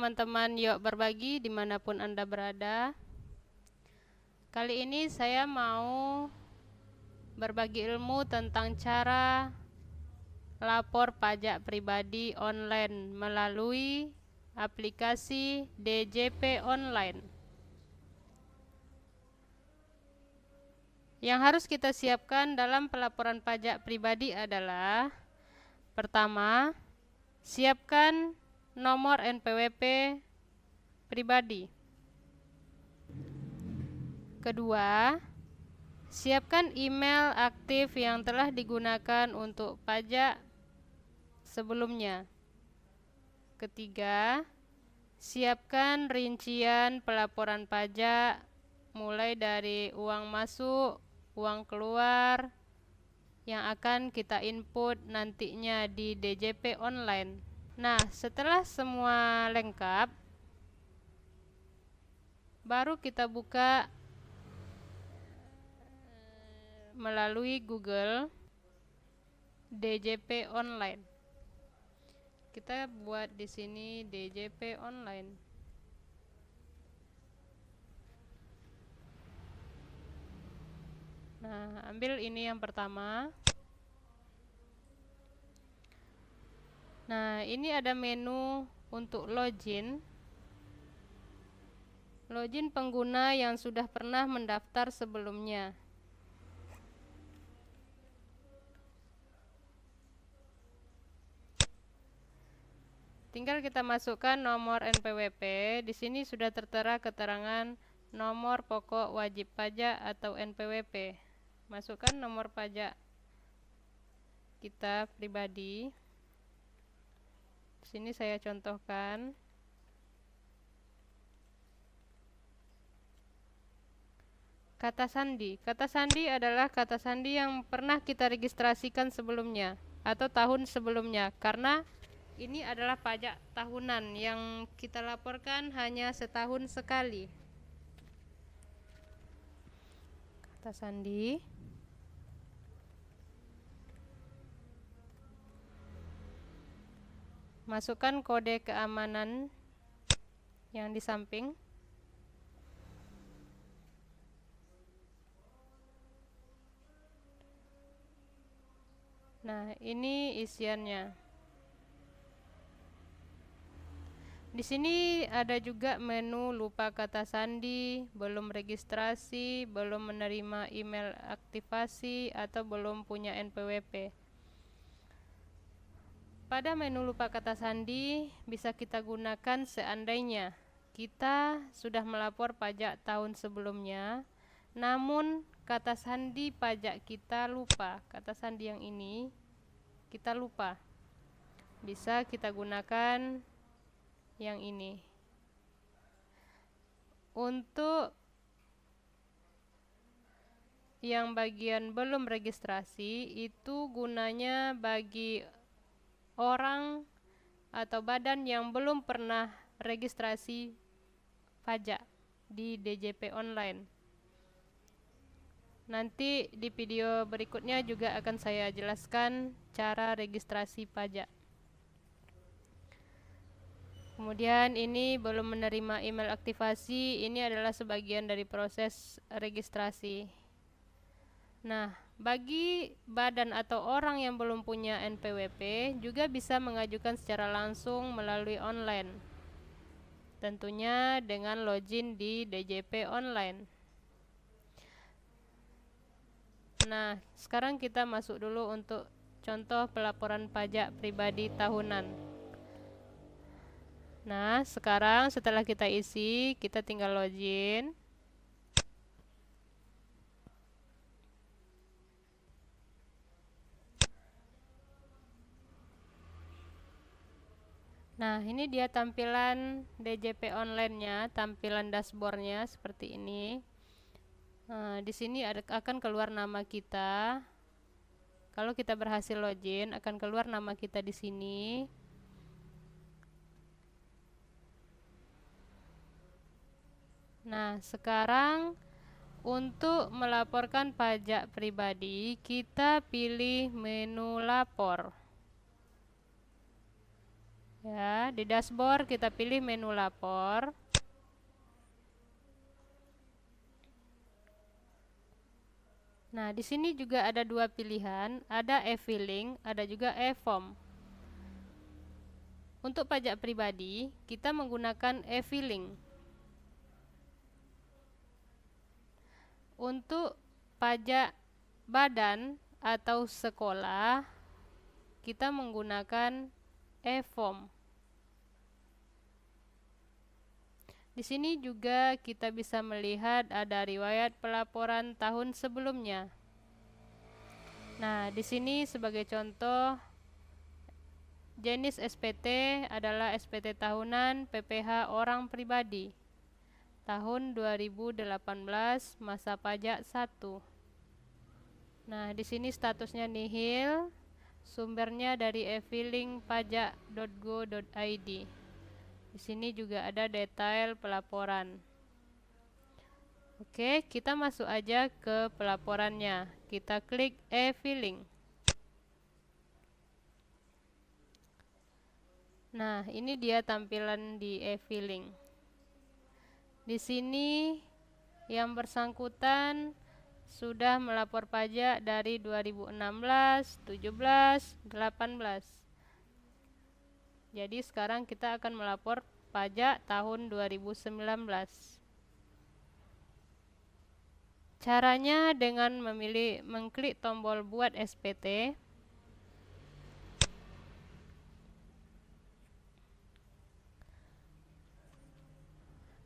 teman-teman Yuk Berbagi dimanapun Anda berada. Kali ini saya mau berbagi ilmu tentang cara lapor pajak pribadi online melalui aplikasi DJP Online. Yang harus kita siapkan dalam pelaporan pajak pribadi adalah: pertama, siapkan nomor NPWP pribadi. Kedua, siapkan email aktif yang telah digunakan untuk pajak sebelumnya. Ketiga, siapkan rincian pelaporan pajak mulai dari uang masuk, uang keluar yang akan kita input nantinya di DJP Online. Nah, setelah semua lengkap, baru kita buka melalui Google DJP Online. Kita buat di sini DJP Online. Nah, ambil ini yang pertama. Nah, ini ada menu untuk login. Login pengguna yang sudah pernah mendaftar sebelumnya. Tinggal kita masukkan nomor NPWP. Di sini sudah tertera keterangan nomor pokok wajib pajak atau NPWP. Masukkan nomor pajak kita pribadi. Di sini saya contohkan. Kata sandi. Kata sandi adalah kata sandi yang pernah kita registrasikan sebelumnya atau tahun sebelumnya, karena ini adalah pajak tahunan yang kita laporkan hanya setahun sekali. Kata sandi. Masukkan kode keamanan yang di samping. Nah, ini isiannya. Di sini ada juga menu lupa kata sandi, belum registrasi, belum menerima email aktivasi, atau belum punya NPWP. Pada menu lupa kata sandi bisa kita gunakan seandainya kita sudah melapor pajak tahun sebelumnya, namun kata sandi pajak kita lupa. Kata sandi yang ini kita lupa. Bisa kita gunakan yang ini. Untuk yang bagian belum registrasi, itu gunanya bagi orang atau badan yang belum pernah registrasi pajak di DJP Online. Nanti di video berikutnya juga akan saya jelaskan cara registrasi pajak. Kemudian ini belum menerima email aktivasi, ini adalah sebagian dari proses registrasi. Nah, bagi badan atau orang yang belum punya NPWP juga bisa mengajukan secara langsung melalui online. Tentunya dengan login di DJP Online. Nah, sekarang kita masuk dulu untuk contoh pelaporan pajak pribadi tahunan. Nah, sekarang setelah kita isi, kita tinggal login. Nah, ini dia tampilan DJP Online-nya, tampilan dashboard-nya seperti ini. Nah, di sini akan keluar nama kita. Kalau kita berhasil login, akan keluar nama kita di sini. Nah, sekarang untuk melaporkan pajak pribadi, kita pilih menu lapor. Ya, di dashboard kita pilih menu lapor. Nah, di sini juga ada dua pilihan, ada e-filing, ada juga e-form. Untuk pajak pribadi, kita menggunakan e-filing. Untuk pajak badan atau sekolah, kita menggunakan e-form. Di sini juga kita bisa melihat ada riwayat pelaporan tahun sebelumnya. Nah, di sini sebagai contoh, jenis SPT adalah SPT tahunan PPh orang pribadi. Tahun 2018 masa pajak 1. Nah, di sini statusnya nihil. Sumbernya dari e-filing pajak.go.id. Di sini juga ada detail pelaporan. Oke, kita masuk aja ke pelaporannya. Kita klik e-filing. Nah, ini dia tampilan di e-filing. Di sini yang bersangkutan sudah melapor pajak dari 2016, 17, 18. Jadi sekarang kita akan melapor pajak tahun 2019. Caranya dengan mengklik tombol buat SPT.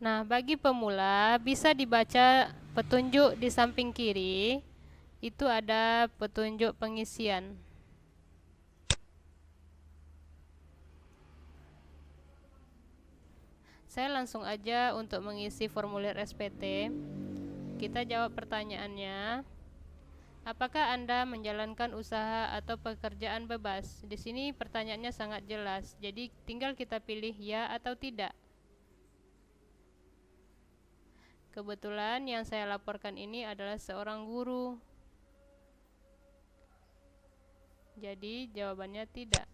Nah, bagi pemula bisa dibaca petunjuk di samping kiri. Itu ada petunjuk pengisian. Saya langsung aja untuk mengisi formulir SPT. Kita jawab pertanyaannya. Apakah Anda menjalankan usaha atau pekerjaan bebas? Di sini pertanyaannya sangat jelas. Jadi tinggal kita pilih ya atau tidak. Kebetulan yang saya laporkan ini adalah seorang guru. Jadi jawabannya tidak.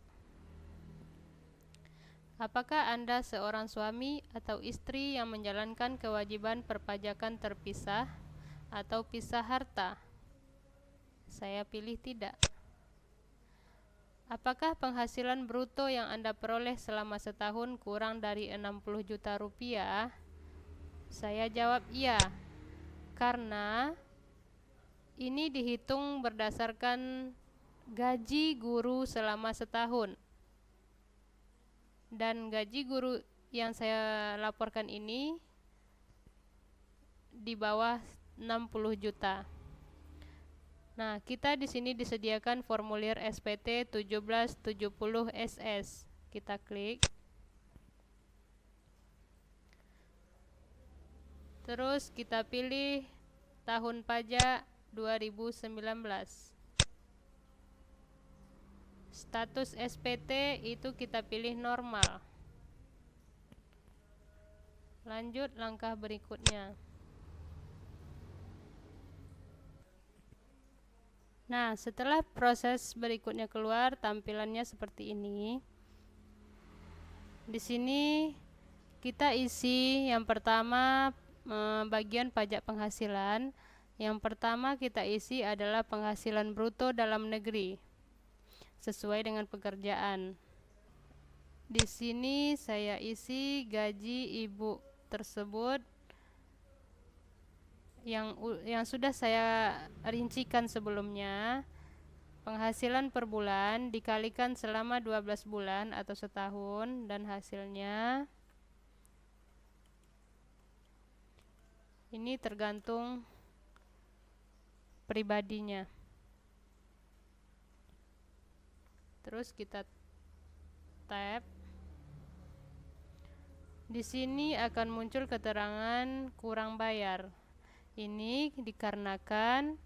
Apakah Anda seorang suami atau istri yang menjalankan kewajiban perpajakan terpisah atau pisah harta? Saya pilih tidak. Apakah penghasilan bruto yang Anda peroleh selama setahun kurang dari 60 juta rupiah? Saya jawab iya, karena ini dihitung berdasarkan gaji guru selama setahun. Dan gaji guru yang saya laporkan ini di bawah 60 juta. Nah, kita di sini disediakan formulir SPT 1770 SS. Kita klik. Terus kita pilih tahun pajak 2019. Status SPT itu kita pilih normal. Lanjut langkah berikutnya. Nah, setelah proses berikutnya keluar, tampilannya seperti ini. Di sini kita isi yang pertama bagian pajak penghasilan. Yang pertama kita isi adalah penghasilan bruto dalam negeri sesuai dengan pekerjaan. Di sini saya isi gaji ibu tersebut yang sudah saya rincikan sebelumnya. Penghasilan per bulan dikalikan selama 12 bulan atau setahun dan hasilnya ini tergantung pribadinya. Terus kita tab. Di sini akan muncul keterangan kurang bayar. Ini dikarenakan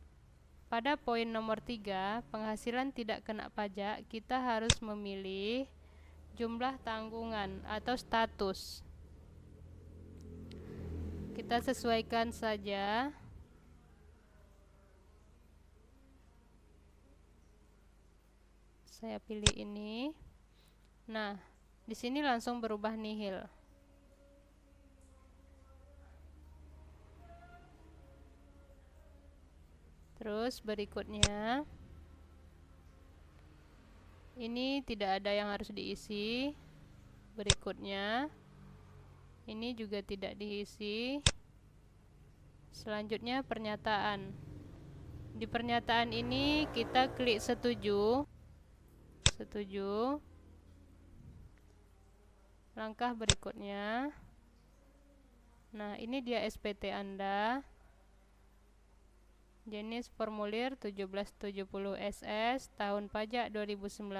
pada poin nomor 3, penghasilan tidak kena pajak, kita harus memilih jumlah tanggungan atau status. Kita sesuaikan saja. Saya pilih ini. Nah, Di sini langsung berubah nihil. Terus berikutnya, ini tidak ada yang harus diisi. Berikutnya, ini juga tidak diisi. Selanjutnya pernyataan. Di pernyataan ini kita klik setuju. Setuju. Langkah berikutnya. Nah, ini dia SPT Anda. Jenis formulir 1770 SS, tahun pajak 2019.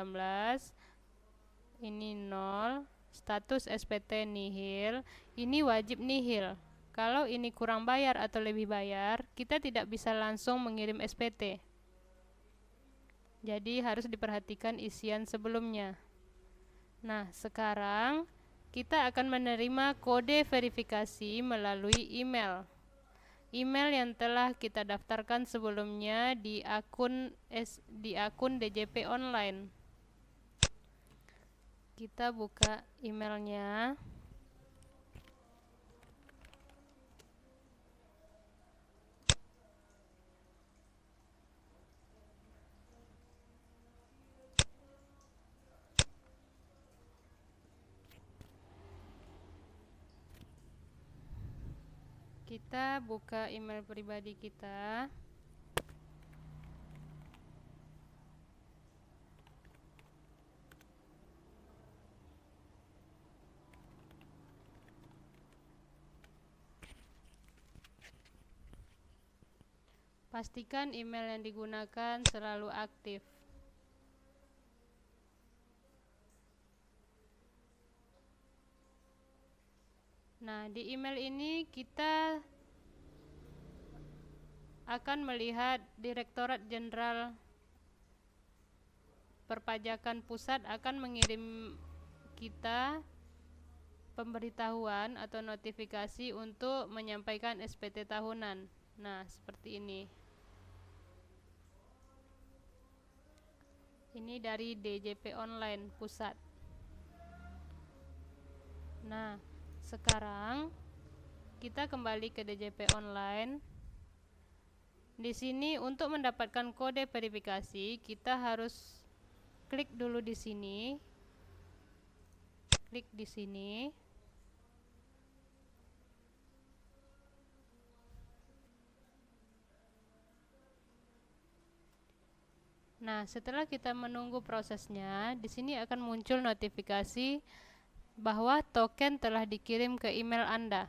Ini 0. Status SPT nihil. Ini wajib nihil. Kalau ini kurang bayar atau lebih bayar, kita tidak bisa langsung mengirim SPT. Jadi harus diperhatikan isian sebelumnya. Nah, sekarang kita akan menerima kode verifikasi melalui email. Email yang telah kita daftarkan sebelumnya di akun DJP online. Kita buka emailnya. Kita buka email pribadi kita. Pastikan email yang digunakan selalu aktif. Nah, di email ini kita akan melihat Direktorat Jenderal Perpajakan Pusat akan mengirim kita pemberitahuan atau notifikasi untuk menyampaikan SPT tahunan. Nah, seperti ini. Ini dari DJP online pusat. Nah, sekarang kita kembali ke DJP online. Di sini untuk mendapatkan kode verifikasi, kita harus klik dulu di sini. Klik di sini. Nah, setelah kita menunggu prosesnya, di sini akan muncul notifikasi bahwa token telah dikirim ke email Anda.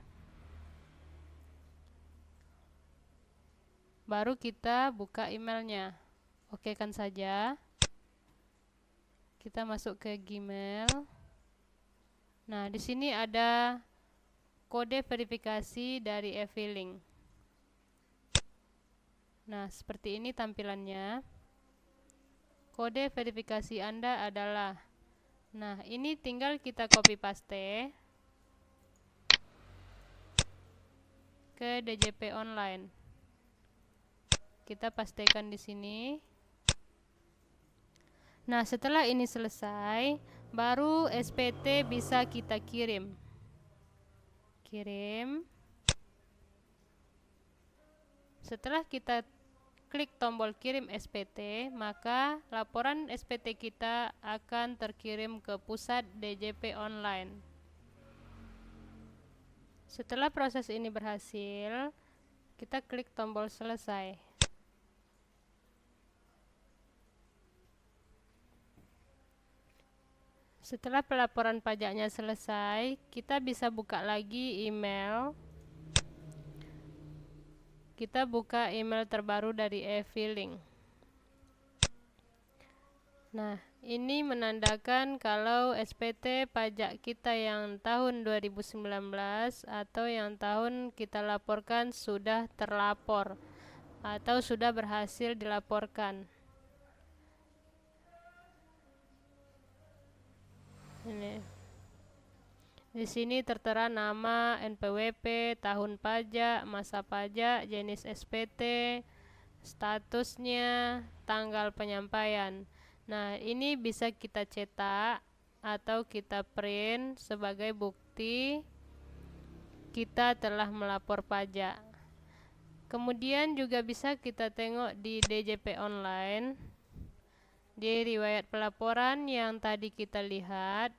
Baru kita buka emailnya. Oke kan saja. Kita masuk ke Gmail. Nah, di sini ada kode verifikasi dari e-filing. Nah, seperti ini tampilannya. Kode verifikasi Anda adalah, nah, ini tinggal kita copy paste ke DJP online. Kita pastekan di sini. Nah, setelah ini selesai, baru SPT bisa kita kirim. Kirim. Setelah kita klik tombol kirim SPT, maka laporan SPT kita akan terkirim ke pusat DJP online. Setelah proses ini berhasil, kita klik tombol selesai. Setelah pelaporan pajaknya selesai, kita bisa buka lagi email. Kita buka email terbaru dari e-filing. Nah, ini menandakan kalau SPT pajak kita yang tahun 2019 atau yang tahun kita laporkan sudah terlapor atau sudah berhasil dilaporkan. Ini. Di sini tertera nama, NPWP, tahun pajak, masa pajak, jenis SPT, statusnya, tanggal penyampaian. Nah, ini bisa kita cetak atau kita print sebagai bukti kita telah melapor pajak. Kemudian juga bisa kita tengok di DJP online, di riwayat pelaporan yang tadi kita lihat.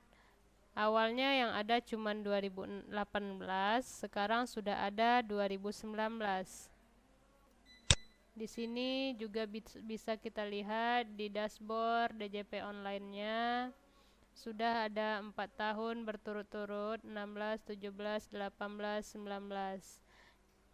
Awalnya yang ada cuma 2018, sekarang sudah ada 2019. Di sini juga bisa kita lihat di dashboard DJP online-nya sudah ada 4 tahun berturut-turut, 16, 17, 18, 19.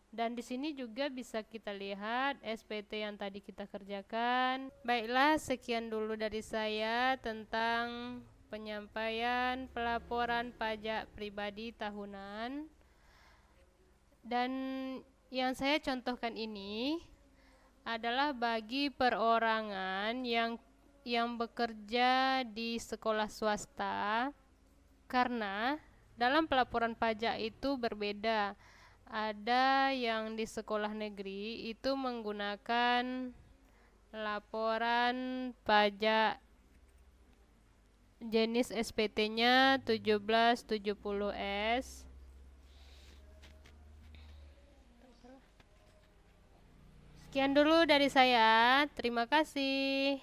Dan di sini juga bisa kita lihat SPT yang tadi kita kerjakan. Baiklah, sekian dulu dari saya tentang penyampaian pelaporan pajak pribadi tahunan. Dan yang saya contohkan ini adalah bagi perorangan yang bekerja di sekolah swasta, karena dalam pelaporan pajak itu berbeda. Ada yang di sekolah negeri itu menggunakan laporan pajak jenis SPT-nya 1770S. Sekian dulu dari saya. Terima kasih.